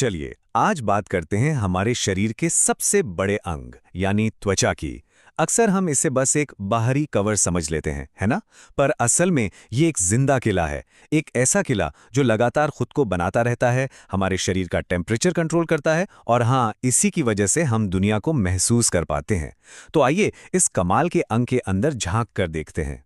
चलिए आज बात करते हैं हमारे शरीर के सबसे बड़े अंग यानी त्वचा की। अक्सर हम इसे बस एक बाहरी कवर समझ लेते हैं, है ना? पर असल में ये एक जिंदा किला है। एक ऐसा किला जो लगातार खुद को बनाता रहता है, हमारे शरीर का टेम्परेचर कंट्रोल करता है और हाँ, इसी की वजह से हम दुनिया को महसूस कर पाते हैं। तो आइए इस कमाल के अंग के अंदर झांक कर देखते हैं।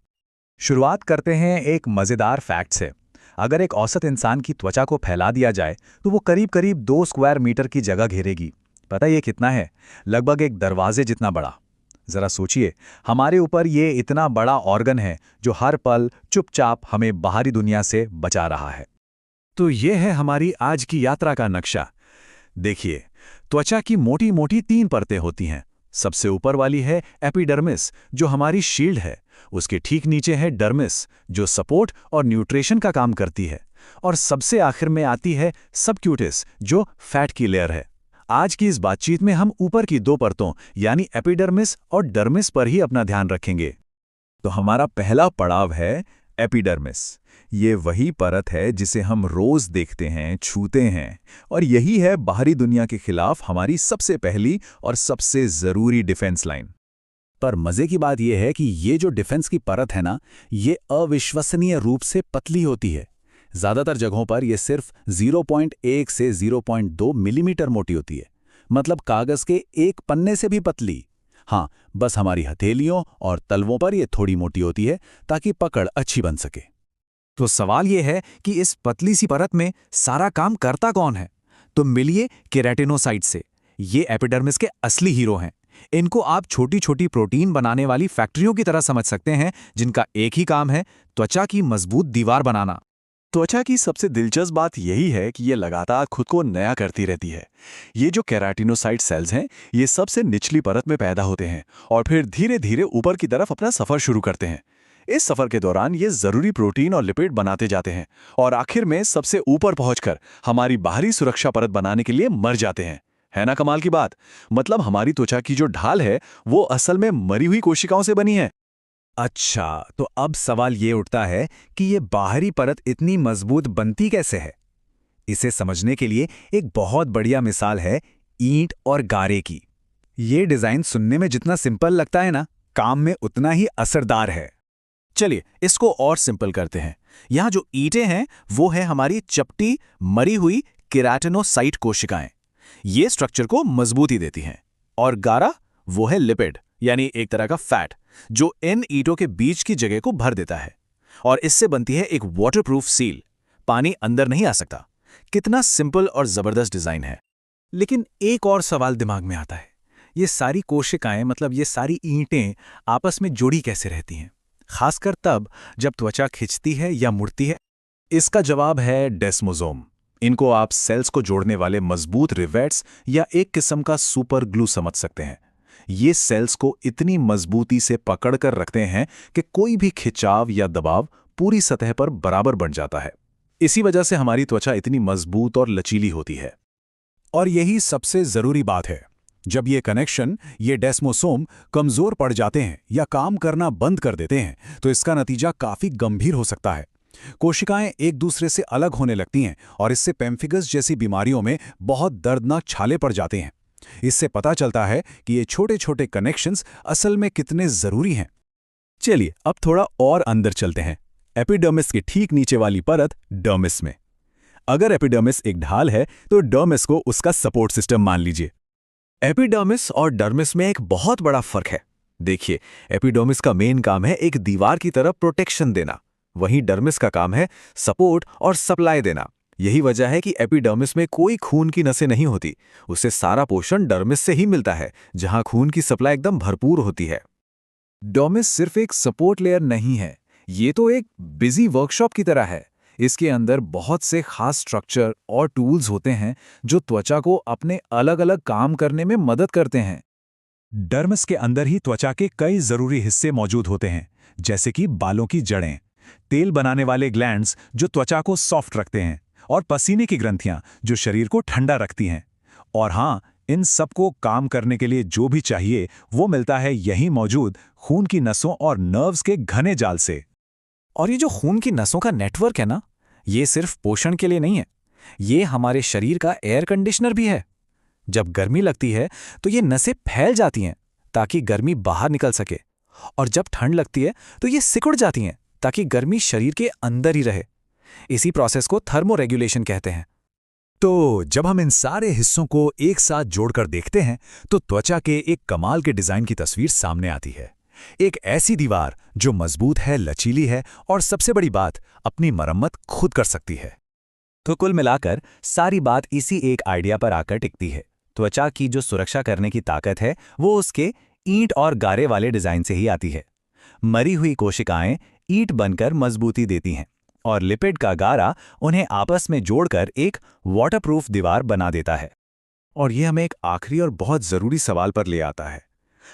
शुरुआत करते हैं एक मज़ेदार फैक्ट से। अगर एक औसत इंसान की त्वचा को फैला दिया जाए तो वो करीब करीब 2 स्क्वायर मीटर की जगह घेरेगी। पता ये कितना है? लगभग एक दरवाजे जितना बड़ा। जरा सोचिए, हमारे ऊपर ये इतना बड़ा ऑर्गन है जो हर पल चुपचाप हमें बाहरी दुनिया से बचा रहा है। तो ये है हमारी आज की यात्रा का नक्शा। देखिए, त्वचा की मोटी मोटी 3 परतें होती हैं। सबसे ऊपर वाली है एपिडर्मिस, जो हमारी शील्ड है। उसके ठीक नीचे है डर्मिस, जो सपोर्ट और न्यूट्रिशन का काम करती है। और सबसे आखिर में आती है सबक्यूटिस, जो फैट की लेयर है। आज की इस बातचीत में हम ऊपर की 2 परतों यानी एपिडर्मिस और डर्मिस पर ही अपना ध्यान रखेंगे। तो हमारा पहला पड़ाव है एपिडर्मिस। ये वही परत है जिसे हम रोज देखते हैं, छूते हैं, और यही है बाहरी दुनिया के खिलाफ हमारी सबसे पहली और सबसे जरूरी डिफेंस लाइन। पर मजे की बात यह है कि ये जो डिफेंस की परत है ना, ये अविश्वसनीय रूप से पतली होती है। ज्यादातर जगहों पर यह सिर्फ 0.1 से 0.2 मिलीमीटर मोटी होती है, मतलब कागज के एक पन्ने से भी पतली। हाँ, बस हमारी हथेलियों और तलवों पर यह थोड़ी मोटी होती है ताकि पकड़ अच्छी बन सके। तो सवाल यह है कि इस पतली सी परत में सारा काम करता कौन है? तो मिलिए केराटिनोसाइट से। ये एपिडर्मिस के असली हीरो हैं। इनको आप छोटी छोटी प्रोटीन बनाने वाली फैक्ट्रियों की तरह समझ सकते हैं, जिनका एक ही काम है त्वचा की मजबूत दीवार बनाना। त्वचा की सबसे दिलचस्प बात यही है कि ये लगातार खुद को नया करती रहती है। ये जो केराटिनोसाइट सेल्स हैं, ये सबसे निचली परत में पैदा होते हैं और फिर धीरे धीरे ऊपर की तरफ अपना सफर शुरू करते हैं। इस सफर के दौरान ये जरूरी प्रोटीन और लिपिड बनाते जाते हैं और आखिर में सबसे ऊपर पहुंचकर हमारी बाहरी सुरक्षा परत बनाने के लिए मर जाते हैं। है ना कमाल की बात? मतलब हमारी त्वचा की जो ढाल है वो असल में मरी हुई कोशिकाओं से बनी है। अच्छा, तो अब सवाल ये उठता है कि ये बाहरी परत इतनी मजबूत बनती कैसे है? इसे समझने के लिए एक बहुत बढ़िया मिसाल है ईंट और गारे की। ये डिजाइन सुनने में जितना सिंपल लगता है ना, काम में उतना ही असरदार है। चलिए इसको और सिंपल करते हैं। यहाँ जो ईंटें हैं वो है हमारी चपटी मरी हुई केराटिनोसाइट कोशिकाएं। ये स्ट्रक्चर को मजबूती देती हैं। और गारा वो है लिपिड यानी एक तरह का फैट, जो इन ईंटों के बीच की जगह को भर देता है और इससे बनती है एक वाटरप्रूफ सील। पानी अंदर नहीं आ सकता। कितना सिंपल और जबरदस्त डिजाइन है। लेकिन एक और सवाल दिमाग में आता है, ये सारी कोशिकाएं, मतलब ये सारी ईंटें आपस में जुड़ी कैसे रहती हैं, खासकर तब जब त्वचा खिंचती है या मुड़ती है? इसका जवाब है डेस्मोसोम। इनको आप सेल्स को जोड़ने वाले मजबूत रिवेट्स या एक किस्म का सुपर ग्लू समझ सकते हैं। ये सेल्स को इतनी मजबूती से पकड़कर रखते हैं कि कोई भी खिंचाव या दबाव पूरी सतह पर बराबर बन जाता है। इसी वजह से हमारी त्वचा इतनी मजबूत और लचीली होती है। और यही सबसे जरूरी बात है, जब ये कनेक्शन, ये डेस्मोसोम कमजोर पड़ जाते हैं या काम करना बंद कर देते हैं तो इसका नतीजा काफी गंभीर हो सकता है। कोशिकाएं एक दूसरे से अलग होने लगती हैं और इससे पेम्फिगस जैसी बीमारियों में बहुत दर्दनाक छाले पड़ जाते हैं। इससे पता चलता है कि ये छोटे छोटे कनेक्शंस असल में कितने जरूरी हैं। चलिए अब थोड़ा और अंदर चलते हैं, एपिडर्मिस के ठीक नीचे वाली परत डर्मिस में। अगर एपिडर्मिस एक ढाल है तो डर्मिस को उसका सपोर्ट सिस्टम मान लीजिए। एपिडर्मिस और डर्मिस में एक बहुत बड़ा फर्क है। देखिए, एपिडर्मिस का मेन काम है एक दीवार की तरह प्रोटेक्शन देना, वहीं डर्मिस का काम है सपोर्ट और सप्लाई देना। यही वजह है कि एपिडर्मिस में कोई खून की नसें नहीं होती। उसे सारा पोषण डर्मिस से ही मिलता है, जहां खून की सप्लाई एकदम भरपूर होती है। डर्मिस सिर्फ एक सपोर्ट लेयर नहीं है, ये तो एक बिजी वर्कशॉप की तरह है। इसके अंदर बहुत से खास स्ट्रक्चर और टूल्स होते हैं जो त्वचा को अपने अलग अलग काम करने में मदद करते हैं। डर्मिस के अंदर ही त्वचा के कई जरूरी हिस्से मौजूद होते हैं, जैसे कि बालों की जड़ें, तेल बनाने वाले ग्लैंड्स जो त्वचा को सॉफ्ट रखते हैं, और पसीने की ग्रंथियां जो शरीर को ठंडा रखती हैं। और हाँ, इन सबको काम करने के लिए जो भी चाहिए वो मिलता है यहीं मौजूद खून की नसों और नर्व्स के घने जाल से। और ये जो खून की नसों का नेटवर्क है ना, ये सिर्फ पोषण के लिए नहीं है। ये हमारे शरीर का एयर कंडीशनर भी है। जब गर्मी लगती है तो ये नसें फैल जाती हैं ताकि गर्मी बाहर निकल सके, और जब ठंड लगती है तो ये सिकुड़ जाती हैं ताकि गर्मी शरीर के अंदर ही रहे। इसी प्रोसेस को थर्मोरेगुलेशन कहते हैं। तो जब हम इन सारे हिस्सों को एक साथ जोड़कर देखते हैं तो त्वचा के एक कमाल के डिजाइन की तस्वीर सामने आती है। एक ऐसी दीवार जो मजबूत है, लचीली है और सबसे बड़ी बात, अपनी मरम्मत खुद कर सकती है। तो कुल मिलाकर सारी बात इसी एक आइडिया पर आकर टिकती है। त्वचा की जो सुरक्षा करने की ताकत है वो उसके ईंट और गारे वाले डिजाइन से ही आती है। मरी हुई कोशिकाएं ईंट बनकर मजबूती देती हैं और लिपिड का गारा उन्हें आपस में जोड़कर एक वाटरप्रूफ दीवार बना देता है। और ये हमें एक आखिरी और बहुत ज़रूरी सवाल पर ले आता है।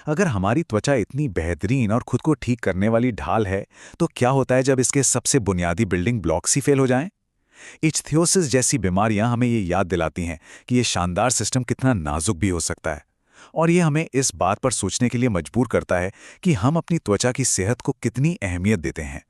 अगर हमारी त्वचा इतनी बेहतरीन और खुद को ठीक करने वाली ढाल है, तो क्या होता है जब इसके सबसे बुनियादी बिल्डिंग ब्लॉक्स ही फेल हो जाएं? इच्थियोसिस जैसी बीमारियां हमें ये याद दिलाती हैं कि ये शानदार सिस्टम कितना नाजुक भी हो सकता है। और ये हमें इस बात पर सोचने के लिए मजबूर करता है कि हम अपनी त्वचा की सेहत को कितनी अहमियत देते हैं।